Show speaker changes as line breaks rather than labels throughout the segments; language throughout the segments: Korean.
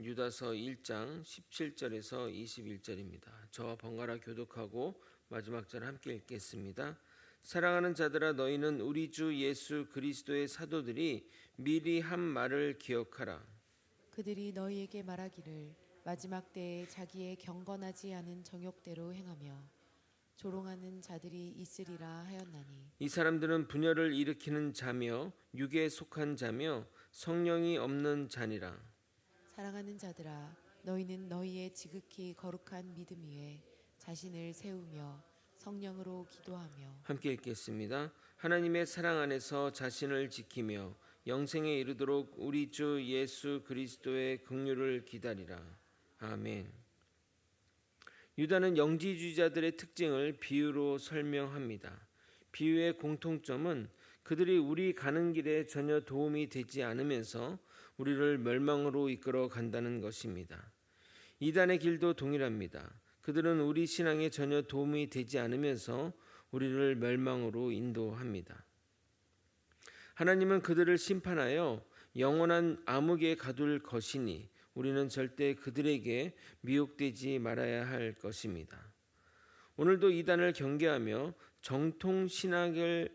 유다서 1장 17절에서 21절입니다. 저와 번갈아 교독하고 마지막 절 함께 읽겠습니다. 사랑하는 자들아, 너희는 우리 주 예수 그리스도의 사도들이 미리 한 말을 기억하라.
그들이 너희에게 말하기를 마지막 때에 자기의 경건하지 않은 정욕대로 행하며 조롱하는 자들이 있으리라 하였나니,
이 사람들은 분열을 일으키는 자며 육에 속한 자며 성령이 없는 자니라.
사랑하는 자들아, 너희는 너희의 지극히 거룩한 믿음 위에 자신을 세우며 성령으로 기도하며.
함께 읽겠습니다. 하나님의 사랑 안에서 자신을 지키며 영생에 이르도록 우리 주 예수 그리스도의 긍휼을 기다리라. 아멘. 유다는 영지주의자들의 특징을 비유로 설명합니다. 비유의 공통점은 그들이 우리 가는 길에 전혀 도움이 되지 않으면서 우리를 멸망으로 이끌어 간다는 것입니다. 이단의 길도 동일합니다. 그들은 우리 신앙에 전혀 도움이 되지 않으면서 우리를 멸망으로 인도합니다. 하나님은 그들을 심판하여 영원한 암흑에 가둘 것이니 우리는 절대 그들에게 미혹되지 말아야 할 것입니다. 오늘도 이단을 경계하며 정통신앙을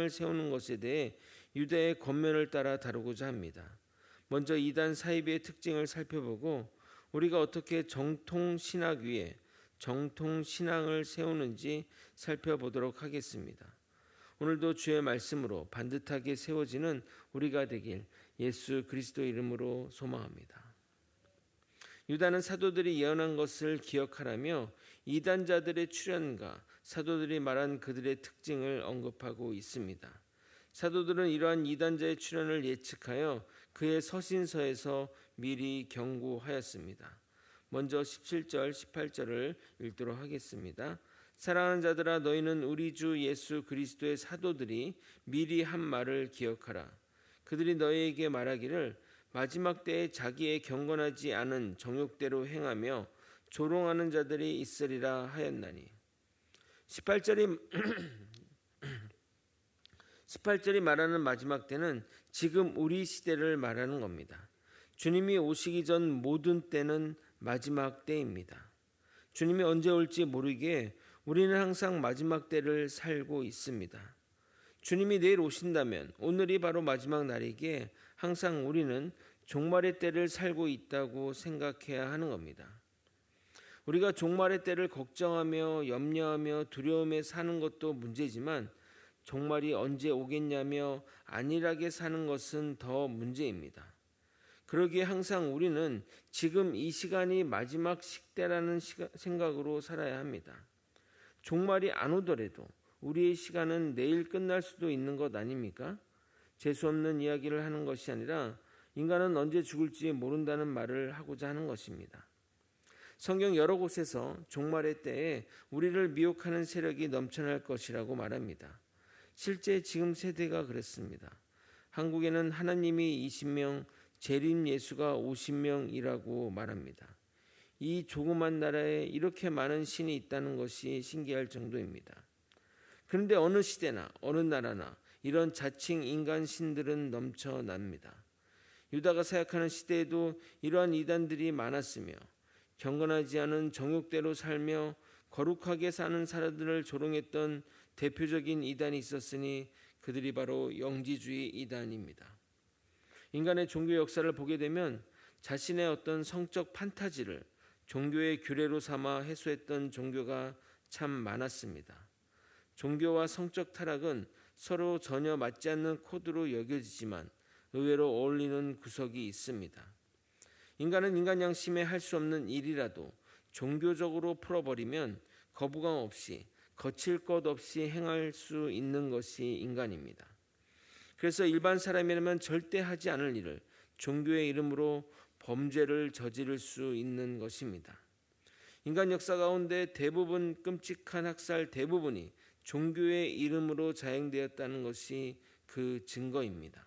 세우는 것에 대해 유다의 권면을 따라 다루고자 합니다. 먼저 이단 사이비의 특징을 살펴보고 우리가 어떻게 정통신학 위에 정통신앙을 세우는지 살펴보도록 하겠습니다. 오늘도 주의 말씀으로 반듯하게 세워지는 우리가 되길 예수 그리스도 이름으로 소망합니다. 유다는 사도들이 예언한 것을 기억하라며 이단자들의 출현과 사도들이 말한 그들의 특징을 언급하고 있습니다. 사도들은 이러한 이단자의 출현을 예측하여 그의 서신서에서 미리 경고하였습니다. 먼저 17절, 18절을 읽도록 하겠습니다. 사랑하는 자들아, 너희는 우리 주 예수 그리스도의 사도들이 미리 한 말을 기억하라. 그들이 너희에게 말하기를 마지막 때에 자기의 경건하지 않은 정욕대로 행하며 조롱하는 자들이 있으리라 하였나니. 18절이 말하는 마지막 때는 지금 우리 시대를 말하는 겁니다. 주님이 오시기 전 모든 때는 마지막 때입니다. 주님이 언제 올지 모르기에 우리는 항상 마지막 때를 살고 있습니다. 주님이 내일 오신다면 오늘이 바로 마지막 날이기에 항상 우리는 종말의 때를 살고 있다고 생각해야 하는 겁니다. 우리가 종말의 때를 걱정하며 염려하며 두려움에 사는 것도 문제지만 종말이 언제 오겠냐며 안일하게 사는 것은 더 문제입니다. 그러기에 항상 우리는 지금 이 시간이 마지막 식대라는 생각으로 살아야 합니다. 종말이 안 오더라도 우리의 시간은 내일 끝날 수도 있는 것 아닙니까? 재수없는 이야기를 하는 것이 아니라 인간은 언제 죽을지 모른다는 말을 하고자 하는 것입니다. 성경 여러 곳에서 종말의 때에 우리를 미혹하는 세력이 넘쳐날 것이라고 말합니다. 실제 지금 세대가 그렇습니다. 한국에는 하나님이 20명, 재림 예수가 50명이라고 말합니다. 이 조그만 나라에 이렇게 많은 신이 있다는 것이 신기할 정도입니다. 그런데 어느 시대나 어느 나라나 이런 자칭 인간 신들은 넘쳐납니다. 유다가 사역하는 시대에도 이러한 이단들이 많았으며 경건하지 않은 정욕대로 살며 거룩하게 사는 사람들을 조롱했던 대표적인 이단이 있었으니 그들이 바로 영지주의 이단입니다. 인간의 종교 역사를 보게 되면 자신의 어떤 성적 판타지를 종교의 규례로 삼아 해소했던 종교가 참 많았습니다. 종교와 성적 타락은 서로 전혀 맞지 않는 코드로 여겨지지만 의외로 어울리는 구석이 있습니다. 인간은 인간 양심에 할 수 없는 일이라도 종교적으로 풀어버리면 거부감 없이 거칠 것 없이 행할 수 있는 것이 인간입니다. 그래서 일반 사람이라면 절대 하지 않을 일을 종교의 이름으로 범죄를 저지를 수 있는 것입니다. 인간 역사 가운데 대부분 끔찍한 학살 대부분이 종교의 이름으로 자행되었다는 것이 그 증거입니다.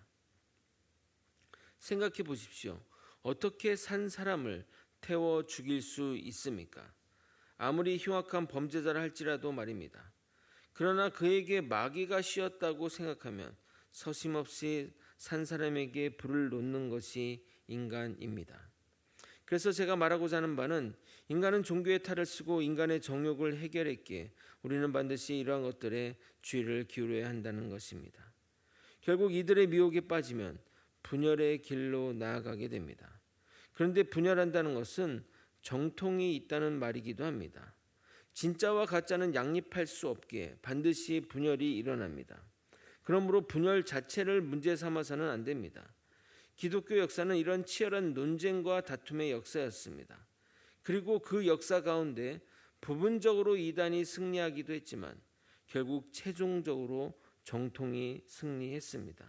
생각해 보십시오. 어떻게 산 사람을 태워 죽일 수 있습니까? 아무리 흉악한 범죄자라 할지라도 말입니다. 그러나 그에게 마귀가 씌었다고 생각하면 서심없이 산 사람에게 불을 놓는 것이 인간입니다. 그래서 제가 말하고자 하는 바는 인간은 종교의 탈을 쓰고 인간의 정욕을 해결했기에 우리는 반드시 이러한 것들에 주의를 기울여야 한다는 것입니다. 결국 이들의 미혹에 빠지면 분열의 길로 나아가게 됩니다. 그런데 분열한다는 것은 정통이 있다는 말이기도 합니다. 진짜와 가짜는 양립할 수 없기에 반드시 분열이 일어납니다. 그러므로 분열 자체를 문제 삼아서는 안 됩니다. 기독교 역사는 이런 치열한 논쟁과 다툼의 역사였습니다. 그리고 그 역사 가운데 부분적으로 이단이 승리하기도 했지만 결국 최종적으로 정통이 승리했습니다.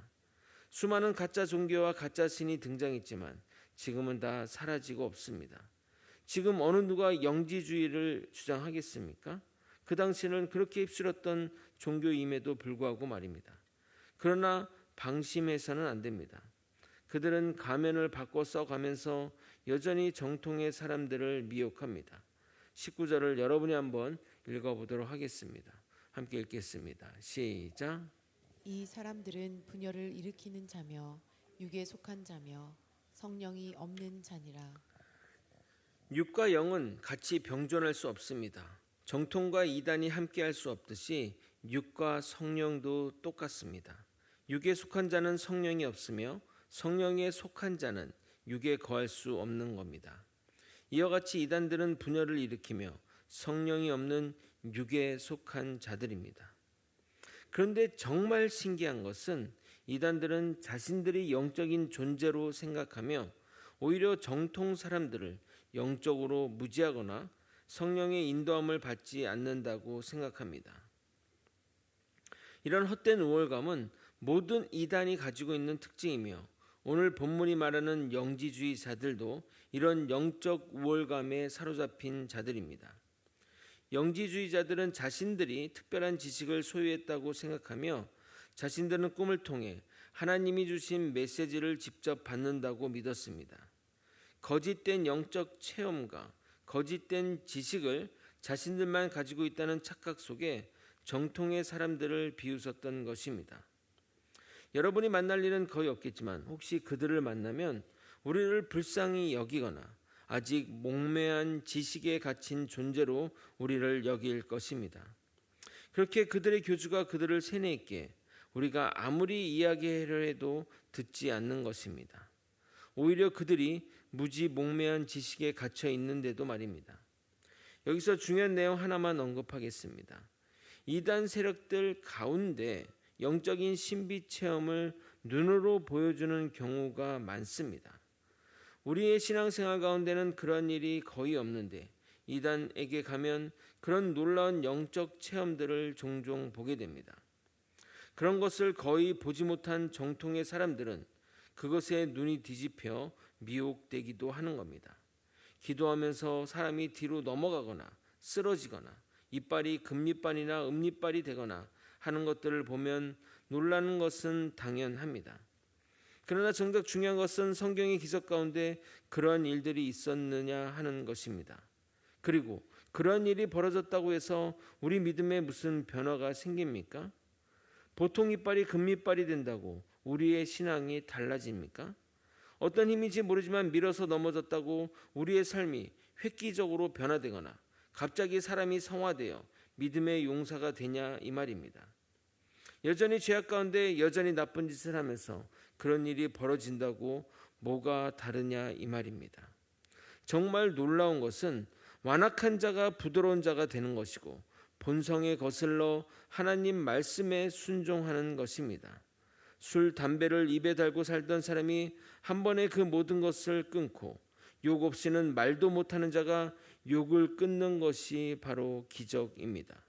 수많은 가짜 종교와 가짜 신이 등장했지만 지금은 다 사라지고 없습니다. 지금 어느 누가 영지주의를 주장하겠습니까? 그 당시는 그렇게 휩쓸었던 종교임에도 불구하고 말입니다. 그러나 방심해서는 안 됩니다. 그들은 가면을 바꿔 써가면서 여전히 정통의 사람들을 미혹합니다. 19절을 여러분이 한번 읽어보도록 하겠습니다. 함께 읽겠습니다. 시작.
이 사람들은 분열을 일으키는 자며 육에 속한 자며 성령이 없는 자니라.
육과 영은 같이 병존할 수 없습니다. 정통과 이단이 함께할 수 없듯이 육과 성령도 똑같습니다. 육에 속한 자는 성령이 없으며 성령에 속한 자는 육에 거할 수 없는 겁니다. 이와 같이 이단들은 분열을 일으키며 성령이 없는 육에 속한 자들입니다. 그런데 정말 신기한 것은 이단들은 자신들이 영적인 존재로 생각하며 오히려 정통 사람들을 영적으로 무지하거나 성령의 인도함을 받지 않는다고 생각합니다. 이런 헛된 우월감은 모든 이단이 가지고 있는 특징이며 오늘 본문이 말하는 영지주의자들도 이런 영적 우월감에 사로잡힌 자들입니다. 영지주의자들은 자신들이 특별한 지식을 소유했다고 생각하며 자신들은 꿈을 통해 하나님이 주신 메시지를 직접 받는다고 믿었습니다. 거짓된 영적 체험과 거짓된 지식을 자신들만 가지고 있다는 착각 속에 정통의 사람들을 비웃었던 것입니다. 여러분이 만날 일은 거의 없겠지만 혹시 그들을 만나면 우리를 불쌍히 여기거나 아직 몽매한 지식에 갇힌 존재로 우리를 여길 것입니다. 그렇게 그들의 교주가 그들을 세뇌했기에 우리가 아무리 이야기하려 해도 듣지 않는 것입니다. 오히려 그들이 무지 몽매한 지식에 갇혀 있는데도 말입니다. 여기서 중요한 내용 하나만 언급하겠습니다. 이단 세력들 가운데 영적인 신비 체험을 눈으로 보여주는 경우가 많습니다. 우리의 신앙생활 가운데는 그런 일이 거의 없는데 이단에게 가면 그런 놀라운 영적 체험들을 종종 보게 됩니다. 그런 것을 거의 보지 못한 정통의 사람들은 그것에 눈이 뒤집혀 미혹되기도 하는 겁니다. 기도하면서 사람이 뒤로 넘어가거나 쓰러지거나 이빨이 금리빨이나 음리빨이 되거나 하는 것들을 보면 놀라는 것은 당연합니다. 그러나 정작 중요한 것은 성경의 기적 가운데 그러한 일들이 있었느냐 하는 것입니다. 그리고 그러한 일이 벌어졌다고 해서 우리 믿음에 무슨 변화가 생깁니까? 보통 이빨이 금리빨이 된다고 우리의 신앙이 달라집니까? 어떤 힘인지 모르지만 밀어서 넘어졌다고 우리의 삶이 획기적으로 변화되거나 갑자기 사람이 성화되어 믿음의 용사가 되냐 이 말입니다. 여전히 죄악 가운데 여전히 나쁜 짓을 하면서 그런 일이 벌어진다고 뭐가 다르냐 이 말입니다. 정말 놀라운 것은 완악한 자가 부드러운 자가 되는 것이고 본성에 거슬러 하나님 말씀에 순종하는 것입니다. 술, 담배를 입에 달고 살던 사람이 한 번에 그 모든 것을 끊고 욕 없이는 말도 못하는 자가 욕을 끊는 것이 바로 기적입니다.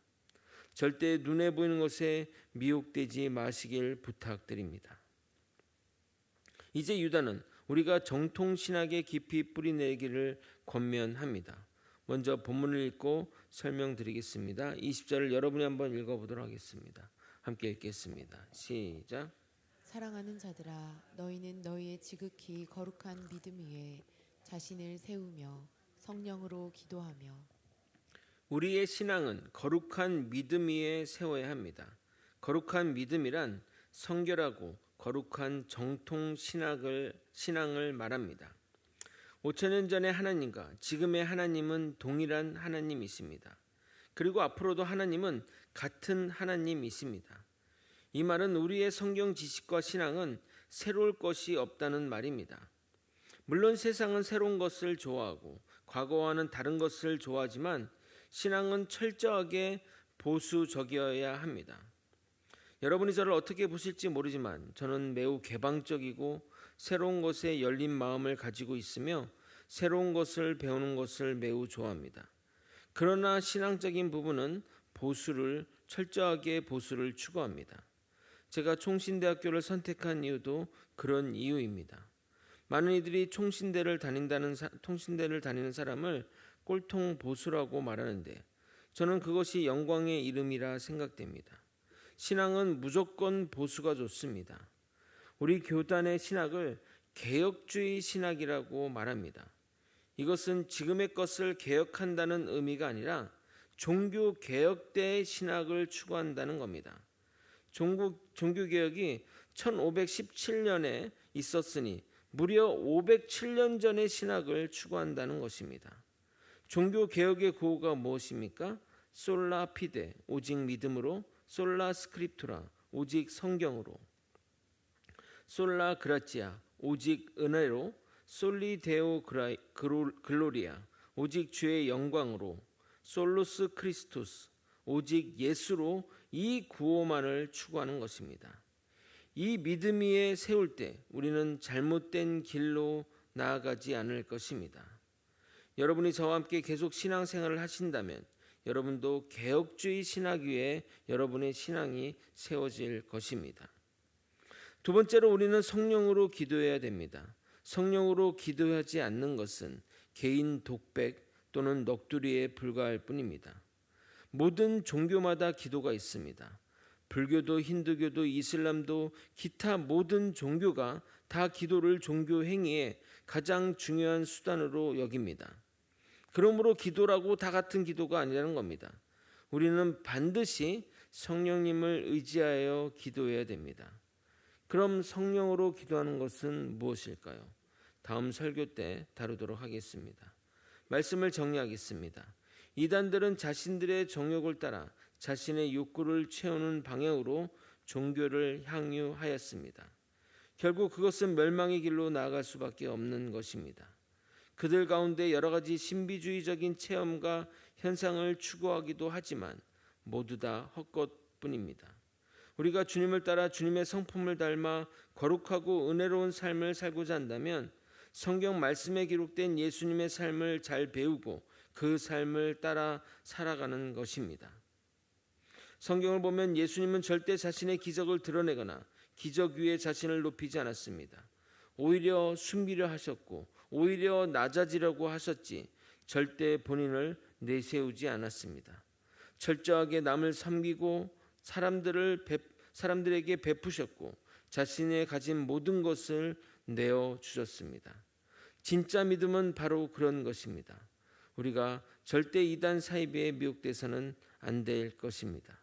절대 눈에 보이는 것에 미혹되지 마시길 부탁드립니다. 이제 유다는 우리가 정통신학에 깊이 뿌리내기를 권면합니다. 먼저 본문을 읽고 설명드리겠습니다. 20절을 여러분이 한번 읽어보도록 하겠습니다. 함께 읽겠습니다. 시작.
사랑하는 자들아, 너희는 너희의 지극히 거룩한 믿음 위에 자신을 세우며 성령으로 기도하며.
우리의 신앙은 거룩한 믿음 위에 세워야 합니다. 거룩한 믿음이란 성결하고 거룩한 정통 신앙을 말합니다. 5,000년 전의 하나님과 지금의 하나님은 동일한 하나님이십니다. 그리고 앞으로도 하나님은 같은 하나님이십니다. 이 말은 우리의 성경 지식과 신앙은 새로울 것이 없다는 말입니다. 물론 세상은 새로운 것을 좋아하고 과거와는 다른 것을 좋아하지만 신앙은 철저하게 보수적이어야 합니다. 여러분이 저를 어떻게 보실지 모르지만 저는 매우 개방적이고 새로운 것에 열린 마음을 가지고 있으며 새로운 것을 배우는 것을 매우 좋아합니다. 그러나 신앙적인 부분은 철저하게 보수를 추구합니다. 제가 총신대학교를 선택한 이유도 그런 이유입니다. 많은 이들이 통신대를 다니는 사람을 꼴통 보수라고 말하는데 저는 그것이 영광의 이름이라 생각됩니다. 신앙은 무조건 보수가 좋습니다. 우리 교단의 신학을 개혁주의 신학이라고 말합니다. 이것은 지금의 것을 개혁한다는 의미가 아니라 종교 개혁대의 신학을 추구한다는 겁니다. 종교개혁이 1517년에 있었으니 무려 507년 전의 신학을 추구한다는 것입니다. 종교개혁의 구호가 무엇입니까? 솔라 피데, 오직 믿음으로, 솔라 스크립투라, 오직 성경으로, 솔라 그라치아, 오직 은혜로, 솔리 데오 글로리아, 오직 주의 영광으로, 솔루스 크리스투스, 오직 예수로 이 구호만을 추구하는 것입니다. 이 믿음 위에 세울 때 우리는 잘못된 길로 나아가지 않을 것입니다. 여러분이 저와 함께 계속 신앙생활을 하신다면 여러분도 개혁주의 신학 위에 여러분의 신앙이 세워질 것입니다. 두 번째로 우리는 성령으로 기도해야 됩니다. 성령으로 기도하지 않는 것은 개인 독백 또는 넋두리에 불과할 뿐입니다. 모든 종교마다 기도가 있습니다. 불교도 힌두교도 이슬람도 기타 모든 종교가 다 기도를 종교 행위의 가장 중요한 수단으로 여깁니다. 그러므로 기도라고 다 같은 기도가 아니라는 겁니다. 우리는 반드시 성령님을 의지하여 기도해야 됩니다. 그럼 성령으로 기도하는 것은 무엇일까요? 다음 설교 때 다루도록 하겠습니다. 말씀을 정리하겠습니다. 이단들은 자신들의 정욕을 따라 자신의 욕구를 채우는 방향으로 종교를 향유하였습니다. 결국 그것은 멸망의 길로 나아갈 수밖에 없는 것입니다. 그들 가운데 여러 가지 신비주의적인 체험과 현상을 추구하기도 하지만 모두 다 헛것뿐입니다. 우리가 주님을 따라 주님의 성품을 닮아 거룩하고 은혜로운 삶을 살고자 한다면 성경 말씀에 기록된 예수님의 삶을 잘 배우고 그 삶을 따라 살아가는 것입니다. 성경을 보면 예수님은 절대 자신의 기적을 드러내거나 기적 위에 자신을 높이지 않았습니다. 오히려 숨기려 하셨고 오히려 낮아지려고 하셨지 절대 본인을 내세우지 않았습니다. 철저하게 남을 섬기고 사람들에게 베푸셨고 자신의 가진 모든 것을 내어주셨습니다. 진짜 믿음은 바로 그런 것입니다. 우리가 절대 이단 사이비에 미혹돼서는 안 될 것입니다.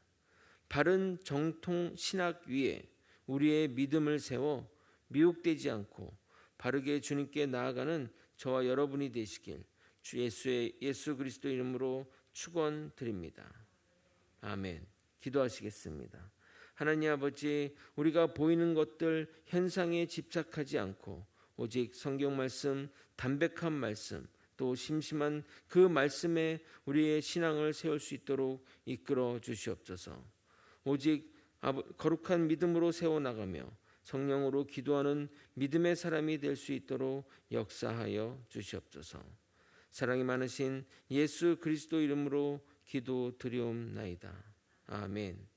바른 정통 신학 위에 우리의 믿음을 세워 미혹되지 않고 바르게 주님께 나아가는 저와 여러분이 되시길 예수 그리스도 이름으로 축원드립니다. 아멘. 기도하시겠습니다. 하나님 아버지, 우리가 보이는 것들 현상에 집착하지 않고 오직 성경 말씀, 담백한 말씀, 또 심심한 그 말씀에 우리의 신앙을 세울 수 있도록 이끌어 주시옵소서. 오직 거룩한 믿음으로 세워나가며 성령으로 기도하는 믿음의 사람이 될 수 있도록 역사하여 주시옵소서. 사랑이 많으신 예수 그리스도 이름으로 기도드리옵나이다. 아멘.